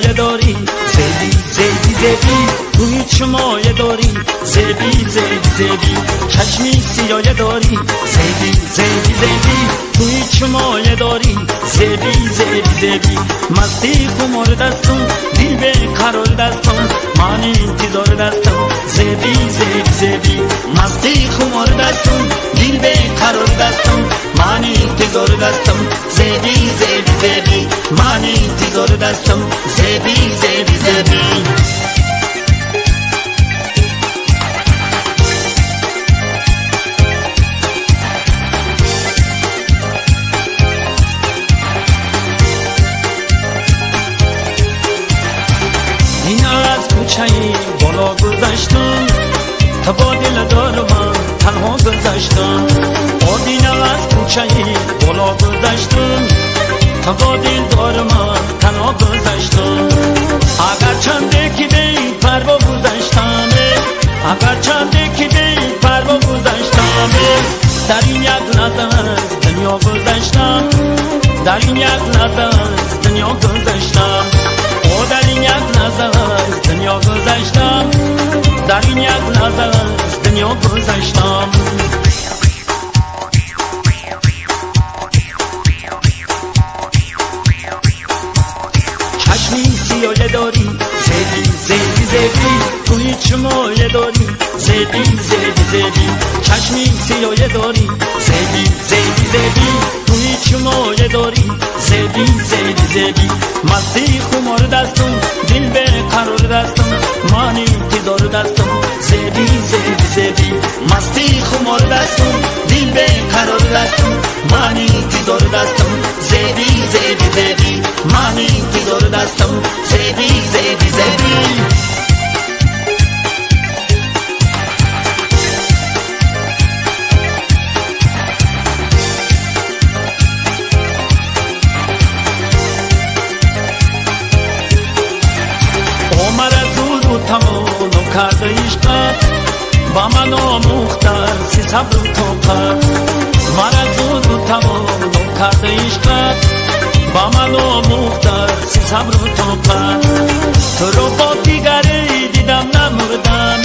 سیاه داری زیبی زیبی زیبی روی چشمای داری زیبی زیبی زیبی چشمی سیاه داری زیبی زیبی زیبی روی چشمای داری زیبی زیبی زیبی مستی خمار دستم دل به قرار دستم من انتظار دستم زیبی زیبی زیبی مستی خمار دستم دل به قرار دستم من انتظار دستم زیبی زیبی زیبی من انتظار دستم زیبی زیبی زیبی این از کوچه‌ای بالا گذشتم تا با دل دار من تنها گذشتم این از کوچه‌ای بالا گذشتم تا با دل دار من تنها گذشتم اگر چنده که دی پروا گذشتم اگر چنده که دی پروا گذشتم در این یک لحظه از دنیا گذشتم در این یک لحظه از دنیا گذشتم در این یک لحظه از دنیا گذشتم در این یک لحظه از دنیا گذشتم چشمی سیاه داری زیبی زیبی زیبی روی چشمای داری زیبی زیبی زیبی چشمی سیاه داری زیبی زیبی زیبی روی چشمای داری زیبی زیبی زیبی مستی خمار دستم دل به قرار دستم من انتظار دستم زیبی زیبی زیبی مستی خمار دستم دل به قرار دستم من انتظار دستم زیبی زیبی زیبی من انتظار دستم زیبی زیبی زیبی تمام کرده عشقت با من آموخته سی صبر و طاقت مرا زود و تمام کرده عشقت با من آموخته سی صبر و طاقت تو رو با دیگری دیدم نمردم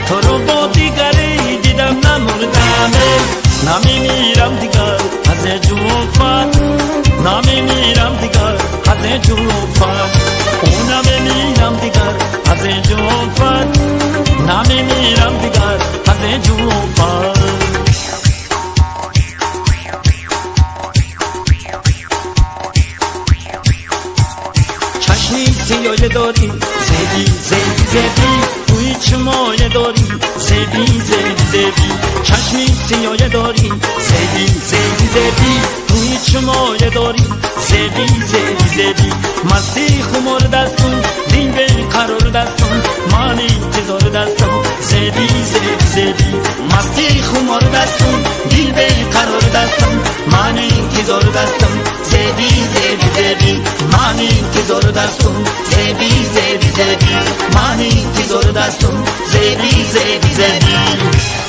تو رو با دیگری دیدم نمردم نمیمیرم دیگر از جوفت نمیمیرم دیگر از جوفت او نمیمیرم دیگر از جوفت نمیمیرم دیگر از جوفت چشمی سیاه داری زیبی زیبی زیبی روی چشمای داری زیبی زیبی زیبی چشمی سیاه داری زیبی زیبی زیبی روی چشمای داری زیبی زیبی زیبی مستی خمار دستم دل به قرار دستم من انتظار دستم زیبی زیبی زیبی مستی خمار دستم دل به قرار دستم من انتظار دستم زیبی زیبی زیبی من انتظار دستم زیبی زیبی زیبی من انتظار دستم زیبی زیبی زیبی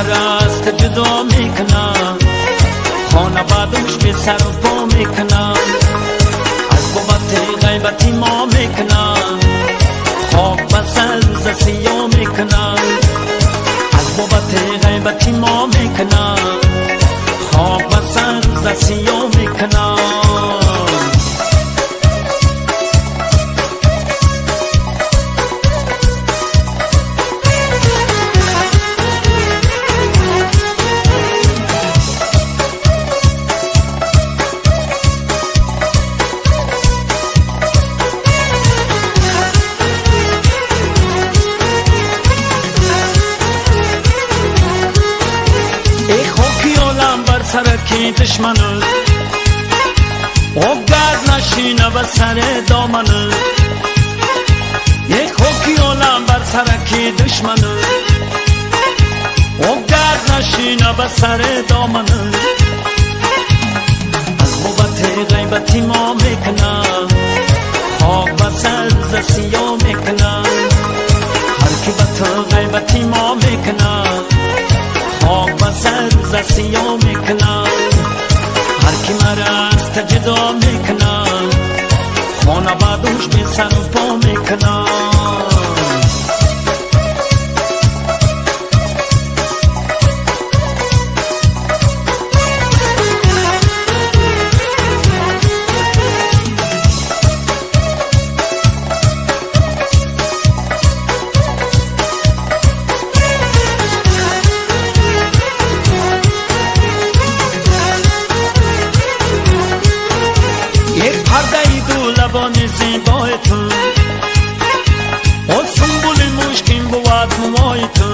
راست جدا میکنم خانواده‌اش به سر و پا میکنم از بابت غیبتی ما میکنم خواب بسر روز سیاه میکنم از بابت غیبتی ما میکنم خواب بسر روز سیاه میکنم سرکی دشمنو او گرد نشینه به سر دامنه یک خوکی عالم بر سرکی دشمنه او گرد نشینه به سر دامنه از بابت غیبتی ما میکنه خاک بر سر ز سیا میکنه هر کی به تو غیبتی ما میکنه خاک بر سر ز سیا میکنه هر کی مرا از تو جدا میکنه خانه بعدوش به سر و پا میکنه لبان زیبای تو و سنبول مشکین بود موای تو